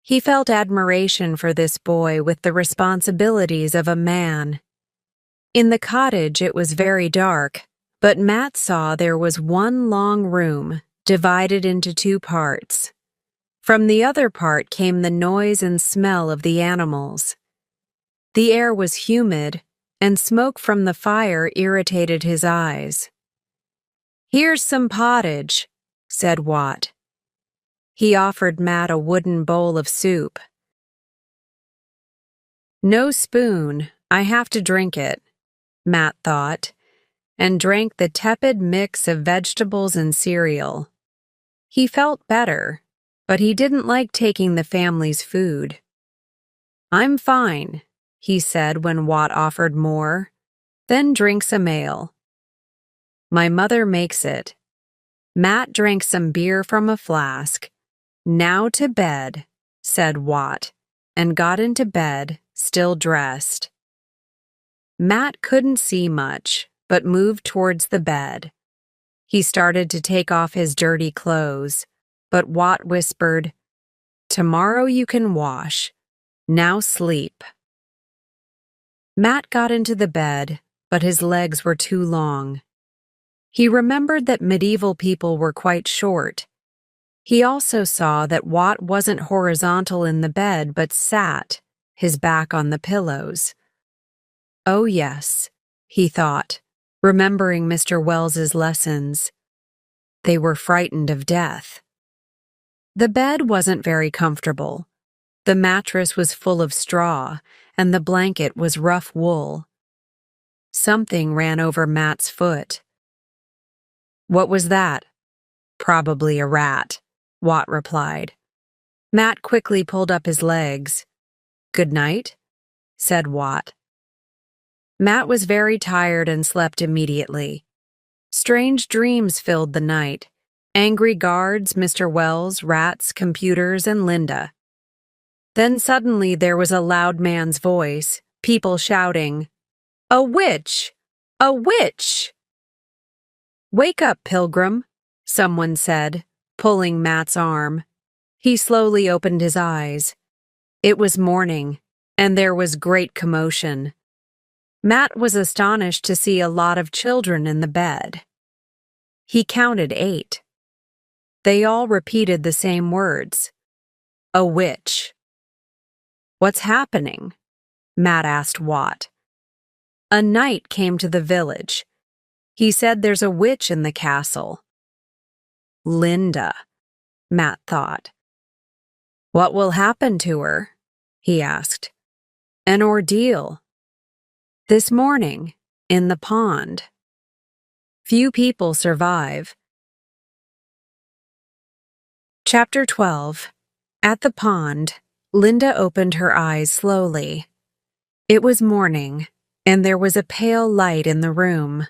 He felt admiration for this boy with the responsibilities of a man. In the cottage it was very dark, but Matt saw there was one long room, divided into two parts. From the other part came the noise and smell of the animals. The air was humid, and smoke from the fire irritated his eyes. "Here's some pottage," said Watt. He offered Matt a wooden bowl of soup. "No spoon, I have to drink it," Matt thought, and drank the tepid mix of vegetables and cereal. He felt better, but he didn't like taking the family's food. "I'm fine," he said when Watt offered more. "Then drink some ale." "My mother makes it." Matt drank some beer from a flask. "Now to bed," said Watt, and got into bed, still dressed. Matt couldn't see much, but moved towards the bed. He started to take off his dirty clothes, but Watt whispered, Tomorrow you can wash. Now sleep. Matt got into the bed, but his legs were too long. He remembered that medieval people were quite short. He also saw that Watt wasn't horizontal in the bed but sat, his back on the pillows. Oh yes, he thought, remembering Mr. Wells's lessons. They were frightened of death. The bed wasn't very comfortable. The mattress was full of straw, and the blanket was rough wool. Something ran over Matt's foot. What was that? Probably a rat, Watt replied. Matt quickly pulled up his legs. Good night, said Watt. Matt was very tired and slept immediately. Strange dreams filled the night. Angry guards, Mr. Wells, rats, computers, and Linda. Then suddenly there was a loud man's voice, people shouting, "A witch! A witch!" Wake up, Pilgrim, someone said, pulling Matt's arm. He slowly opened his eyes. It was morning, and there was great commotion. Matt was astonished to see a lot of children in the bed. He counted 8. They all repeated the same words. A witch. What's happening? Matt asked Watt. A knight came to the village. He said there's a witch in the castle. Linda, Matt thought. What will happen to her? He asked. An ordeal. This morning, in the pond. Few people survive. Chapter 12. At the pond, Linda opened her eyes slowly. It was morning, and there was a pale light in the room.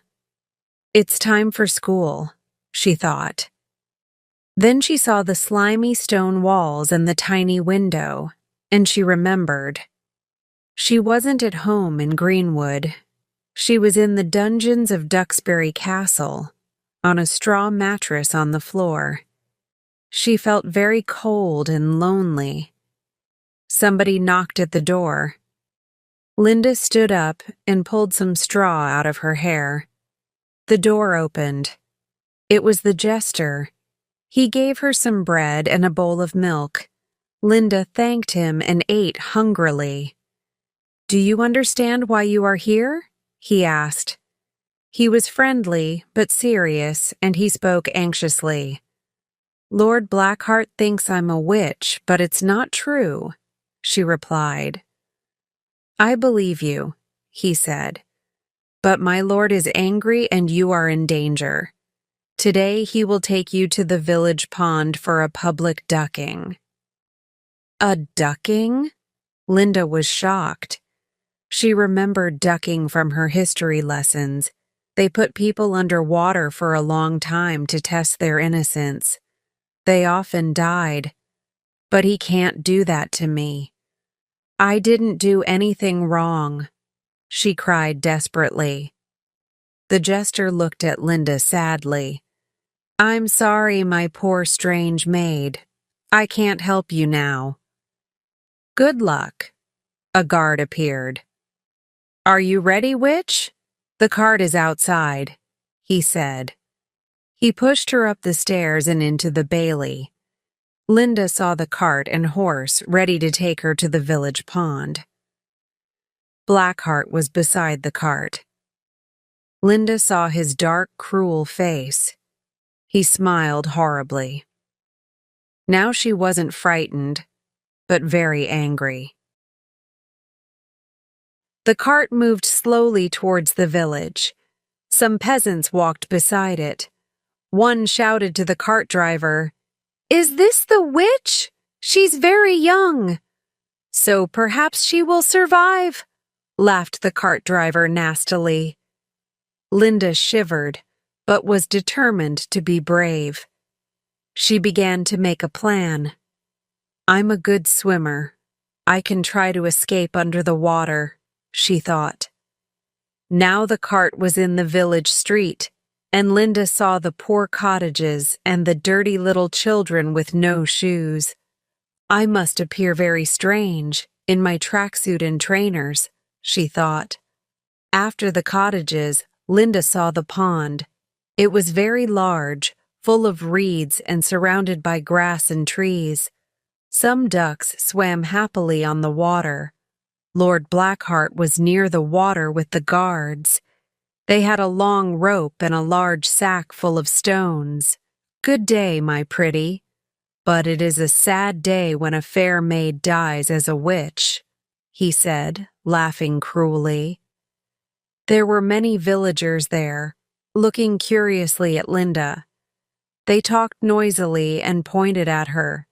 It's time for school, she thought. Then she saw the slimy stone walls and the tiny window, and she remembered. She wasn't at home in Greenwood. She was in the dungeons of Duxbury Castle, on a straw mattress on the floor. She felt very cold and lonely. Somebody knocked at the door. Linda stood up and pulled some straw out of her hair. The door opened. It was the jester. He gave her some bread and a bowl of milk. Linda thanked him and ate hungrily. Do you understand why you are here? He asked. He was friendly but serious, and he spoke anxiously. Lord Blackheart thinks I'm a witch, but it's not true, she replied. I believe you, he said. But my lord is angry and you are in danger. Today he will take you to the village pond for a public ducking. A ducking? Linda was shocked. She remembered ducking from her history lessons. They put people under water for a long time to test their innocence. They often died. But he can't do that to me. I didn't do anything wrong, she cried desperately. The jester looked at Linda sadly. I'm sorry, my poor strange maid. I can't help you now. Good luck. A guard appeared. Are you ready, witch? The cart is outside, he said. He pushed her up the stairs and into the bailey. Linda saw the cart and horse ready to take her to the village pond. Blackheart was beside the cart. Linda saw his dark, cruel face. He smiled horribly. Now she wasn't frightened, but very angry. The cart moved slowly towards the village. Some peasants walked beside it. One shouted to the cart driver, Is this the witch? She's very young. So perhaps she will survive, laughed the cart driver nastily. Linda shivered, but was determined to be brave. She began to make a plan. I'm a good swimmer. I can try to escape under the water, she thought. Now the cart was in the village street, and Linda saw the poor cottages and the dirty little children with no shoes. I must appear very strange in my tracksuit and trainers, she thought. After the cottages, Linda saw the pond. It was very large, full of reeds and surrounded by grass and trees. Some ducks swam happily on the water. Lord Blackheart was near the water with the guards. They had a long rope and a large sack full of stones. Good day, my pretty. But it is a sad day when a fair maid dies as a witch, he said, laughing cruelly. There were many villagers there, looking curiously at Linda. They talked noisily and pointed at her.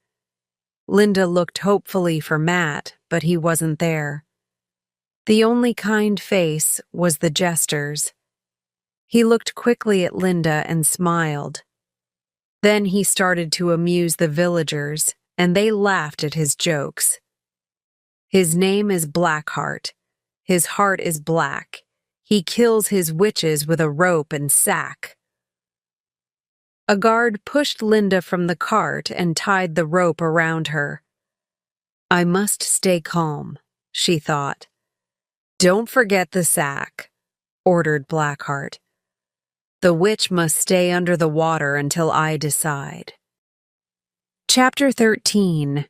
Linda looked hopefully for Matt, but he wasn't there. The only kind face was the jester's. He looked quickly at Linda and smiled. Then he started to amuse the villagers, and they laughed at his jokes. His name is Blackheart. His heart is black. He kills his witches with a rope and sack. A guard pushed Linda from the cart and tied the rope around her. I must stay calm, she thought. Don't forget the sack, ordered Blackheart. The witch must stay under the water until I decide. Chapter 13.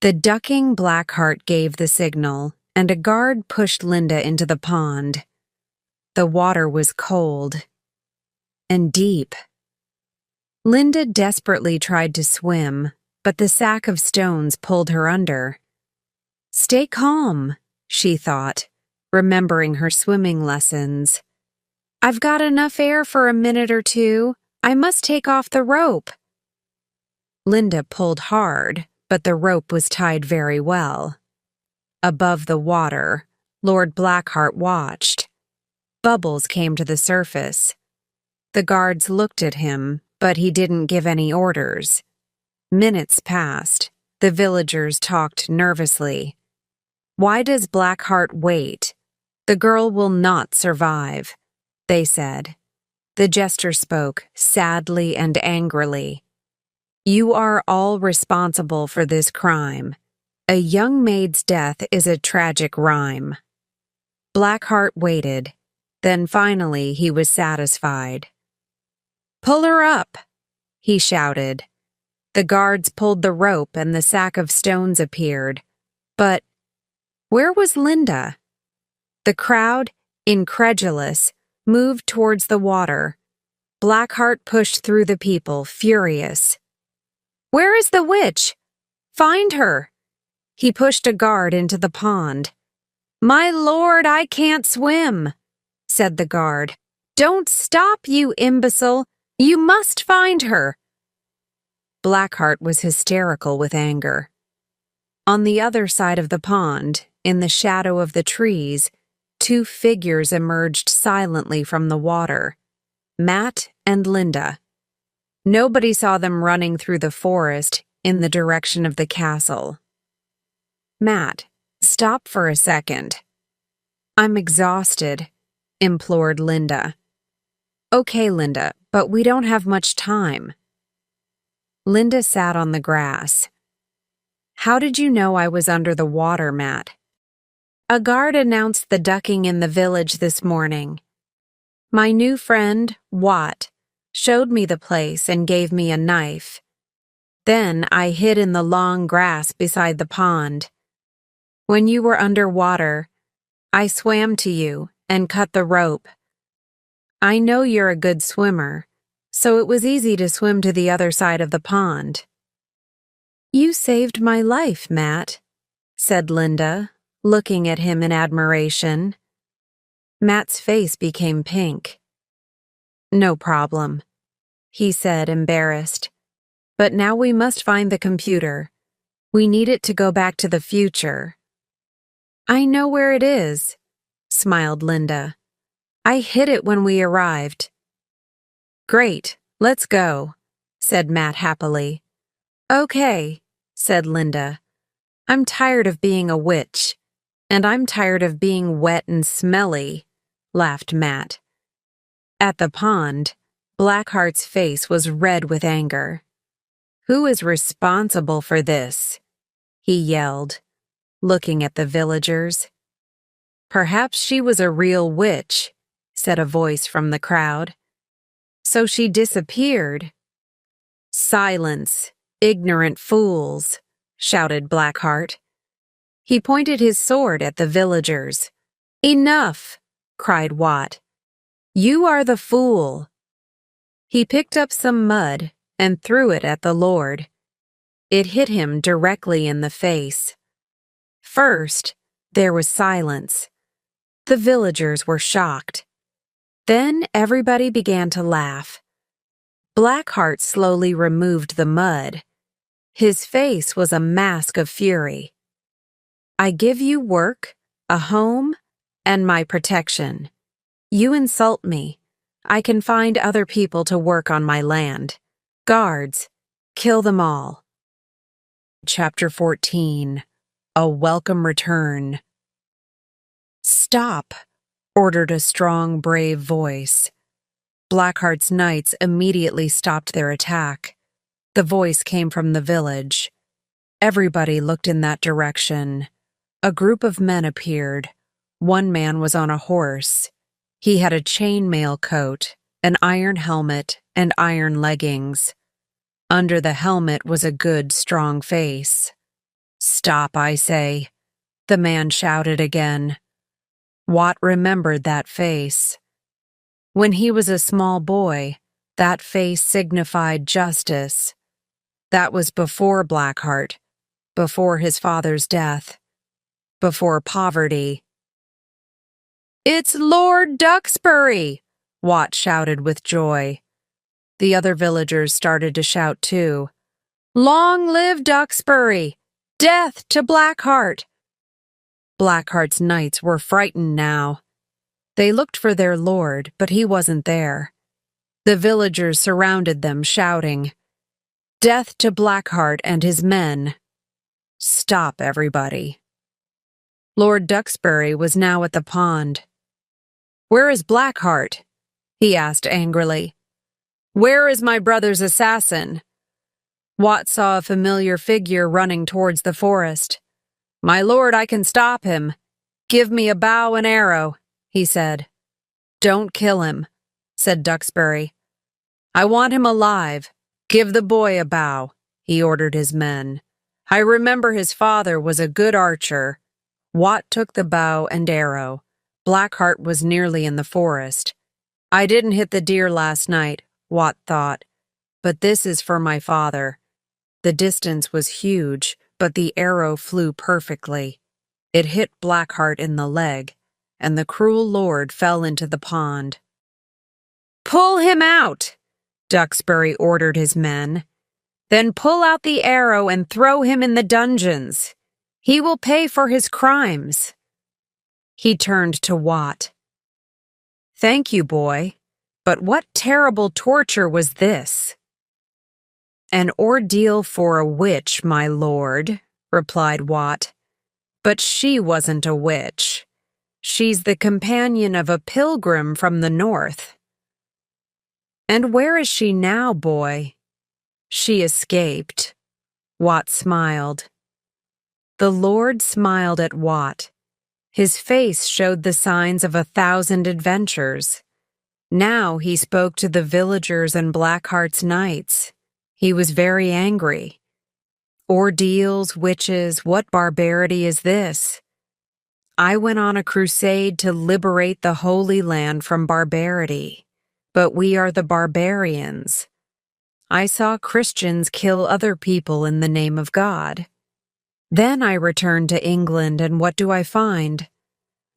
The ducking Blackheart gave the signal, and a guard pushed Linda into the pond. The water was cold and deep. Linda desperately tried to swim, but the sack of stones pulled her under. Stay calm, she thought, remembering her swimming lessons. I've got enough air for a minute or two. I must take off the rope. Linda pulled hard, but the rope was tied very well. Above the water, Lord Blackheart watched. Bubbles came to the surface. The guards looked at him, but he didn't give any orders. Minutes passed. The villagers talked nervously. Why does Blackheart wait? The girl will not survive, they said. The jester spoke sadly and angrily. You are all responsible for this crime. A young maid's death is a tragic rhyme. Blackheart waited. Then finally he was satisfied. Pull her up, he shouted. The guards pulled the rope and the sack of stones appeared. But where was Linda? The crowd, incredulous, moved towards the water. Blackheart pushed through the people, furious. Where is the witch? Find her! He pushed a guard into the pond. My lord, I can't swim, said the guard. Don't stop, you imbecile! You must find her! Blackheart was hysterical with anger. On the other side of the pond, in the shadow of the trees, two figures emerged silently from the water. Matt and Linda. Nobody saw them running through the forest in the direction of the castle. Matt, stop for a second. I'm exhausted, implored Linda. Okay, Linda, but we don't have much time. Linda sat on the grass. How did you know I was under the water, Matt? A guard announced the ducking in the village this morning. My new friend, Watt, showed me the place and gave me a knife. Then I hid in the long grass beside the pond. When you were under water, I swam to you and cut the rope. I know you're a good swimmer, so it was easy to swim to the other side of the pond. You saved my life, Matt, said Linda, looking at him in admiration. Matt's face became pink. No problem, he said, embarrassed. But now we must find the computer. We need it to go back to the future. I know where it is, smiled Linda. I hid it when we arrived. Great, let's go, said Matt happily. Okay, said Linda. I'm tired of being a witch. And I'm tired of being wet and smelly, laughed Matt. At the pond, Blackheart's face was red with anger. Who is responsible for this? He yelled, looking at the villagers. Perhaps she was a real witch, said a voice from the crowd. So she disappeared. Silence, ignorant fools, shouted Blackheart. He pointed his sword at the villagers. Enough, cried Watt. You are the fool. He picked up some mud and threw it at the Lord. It hit him directly in the face. First, there was silence. The villagers were shocked. Then everybody began to laugh. Blackheart slowly removed the mud. His face was a mask of fury. I give you work, a home, and my protection. You insult me. I can find other people to work on my land. Guards, kill them all. Chapter 14. A Welcome Return. Stop, ordered a strong, brave voice. Blackheart's knights immediately stopped their attack. The voice came from the village. Everybody looked in that direction. A group of men appeared. One man was on a horse. He had a chainmail coat, an iron helmet, and iron leggings. Under the helmet was a good, strong face. Stop, I say, the man shouted again. Watt remembered that face. When he was a small boy, that face signified justice. That was before Blackheart, before his father's death, before poverty. It's Lord Duxbury! Watt shouted with joy. The other villagers started to shout too. Long live Duxbury! Death to Blackheart! Blackheart's knights were frightened now. They looked for their lord, but he wasn't there. The villagers surrounded them, shouting, Death to Blackheart and his men! Stop, everybody. Lord Duxbury was now at the pond. Where is Blackheart? He asked angrily. Where is my brother's assassin? Watt saw a familiar figure running towards the forest. My lord, I can stop him. Give me a bow and arrow, he said. Don't kill him, said Duxbury. I want him alive. Give the boy a bow, he ordered his men. I remember his father was a good archer. Watt took the bow and arrow. Blackheart was nearly in the forest. I didn't hit the deer last night, Watt thought, but this is for my father. The distance was huge, but the arrow flew perfectly. It hit Blackheart in the leg, and the cruel lord fell into the pond. Pull him out, Duxbury ordered his men. Then pull out the arrow and throw him in the dungeons. He will pay for his crimes. He turned to Watt. Thank you, boy, but what terrible torture was this? An ordeal for a witch, my lord, replied Watt. But she wasn't a witch. She's the companion of a pilgrim from the north. And where is she now, boy? She escaped. Watt smiled. The Lord smiled at Watt. His face showed the signs of 1,000 adventures. Now he spoke to the villagers and Blackheart's knights. He was very angry. Ordeals, witches, what barbarity is this? I went on a crusade to liberate the Holy Land from barbarity, but we are the barbarians. I saw Christians kill other people in the name of God. Then I returned to England, and what do I find?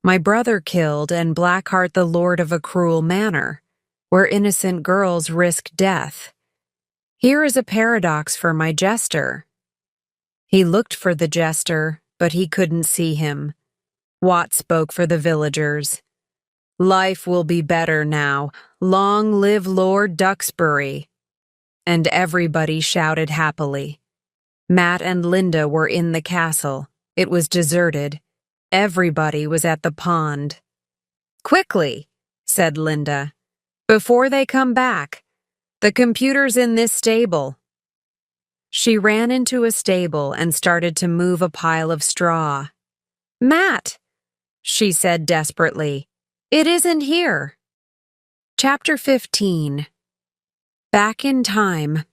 My brother killed, and Blackheart the lord of a cruel manor, where innocent girls risk death. Here is a paradox for my jester. He looked for the jester, but he couldn't see him. Watt spoke for the villagers. Life will be better now. Long live Lord Duxbury. And everybody shouted happily. Matt and Linda were in the castle. It was deserted. Everybody was at the pond. Quickly, said Linda, before they come back. The computer's in this stable. She ran into a stable and started to move a pile of straw. "Matt," she said desperately, "it isn't here." Chapter 15. Back in Time.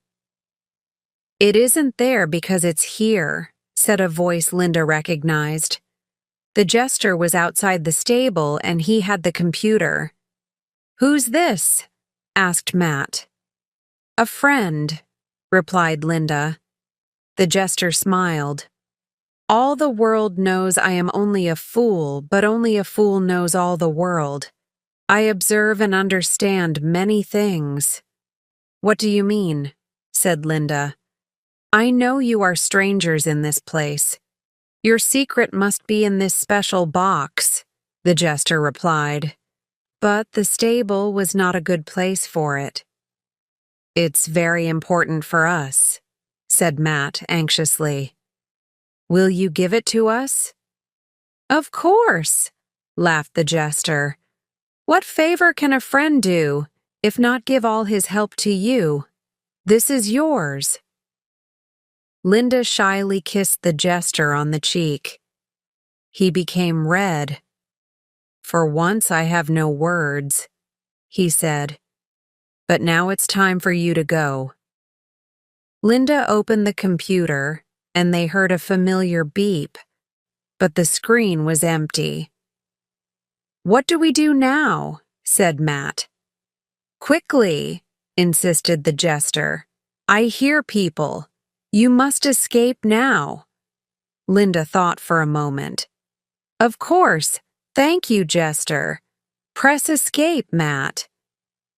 "It isn't there because it's here," said a voice Linda recognized. The jester was outside the stable and he had the computer. "Who's this?" asked Matt. "A friend," replied Linda. The jester smiled. "All the world knows I am only a fool, but only a fool knows all the world. I observe and understand many things." "What do you mean?" said Linda. "I know you are strangers in this place. Your secret must be in this special box," the jester replied. But the stable was not a good place for it. "It's very important for us," said Matt anxiously. "Will you give it to us?" "Of course," laughed the jester. "What favor can a friend do, if not give all his help to you? This is yours." Linda shyly kissed the jester on the cheek. He became red. "For once I have no words," he said. "But now it's time for you to go." Linda opened the computer, and they heard a familiar beep, but the screen was empty. "What do we do now?" said Matt. "Quickly," insisted the jester. "I hear people. You must escape now." Linda thought for a moment. "Of course. Thank you, jester. Press escape, Matt."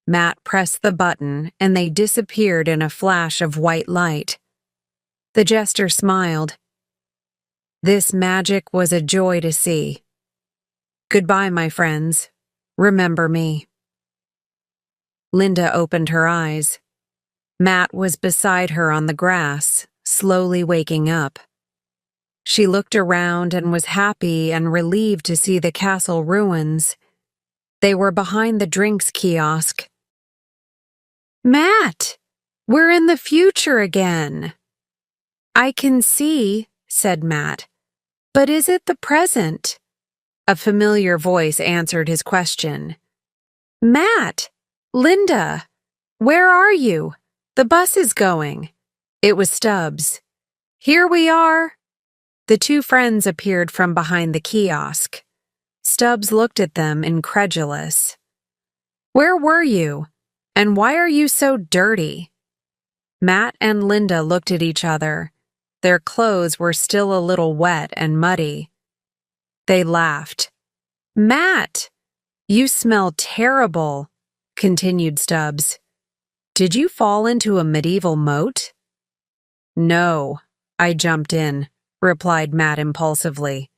Matt pressed the button, and they disappeared in a flash of white light. The jester smiled. "This magic was a joy to see. Goodbye, my friends. Remember me." Linda opened her eyes. Matt was beside her on the grass, slowly waking up. She looked around and was happy and relieved to see the castle ruins. They were behind the drinks kiosk. "Matt, we're in the future again." "I can see," said Matt. "But is it the present?" A familiar voice answered his question. "Matt! Linda! Where are you? The bus is going." It was Stubbs. "Here we are." The two friends appeared from behind the kiosk. Stubbs looked at them, incredulous. "Where were you? And why are you so dirty?" Matt and Linda looked at each other. Their clothes were still a little wet and muddy. They laughed. "Matt, you smell terrible," continued Stubbs. "Did you fall into a medieval moat?" "No, I jumped in," replied Matt impulsively.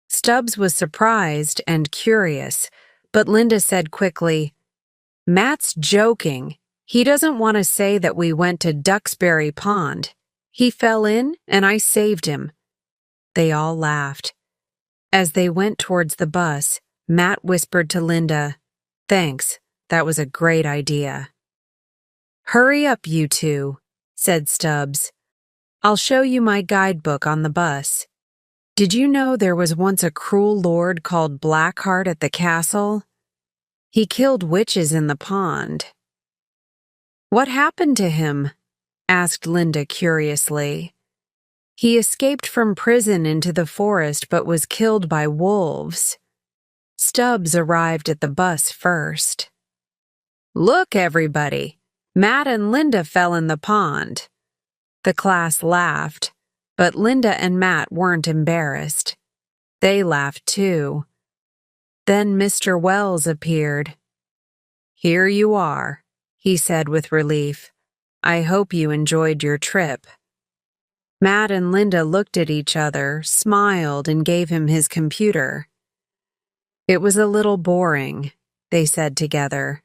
Stubbs was surprised and curious, but Linda said quickly, "Matt's joking. He doesn't want to say that we went to Duxbury Pond. He fell in and I saved him." They all laughed. As they went towards the bus, Matt whispered to Linda, "Thanks, that was a great idea." "Hurry up, you two," said Stubbs. "I'll show you my guidebook on the bus. Did you know there was once a cruel lord called Blackheart at the castle? He killed witches in the pond." "What happened to him?" asked Linda curiously. "He escaped from prison into the forest but was killed by wolves." Stubbs arrived at the bus first. "Look, everybody! Matt and Linda fell in the pond." The class laughed, but Linda and Matt weren't embarrassed. They laughed too. Then Mr. Wells appeared. "Here you are," he said with relief. "I hope you enjoyed your trip." Matt and Linda looked at each other, smiled, and gave him his computer. "It was a little boring," they said together.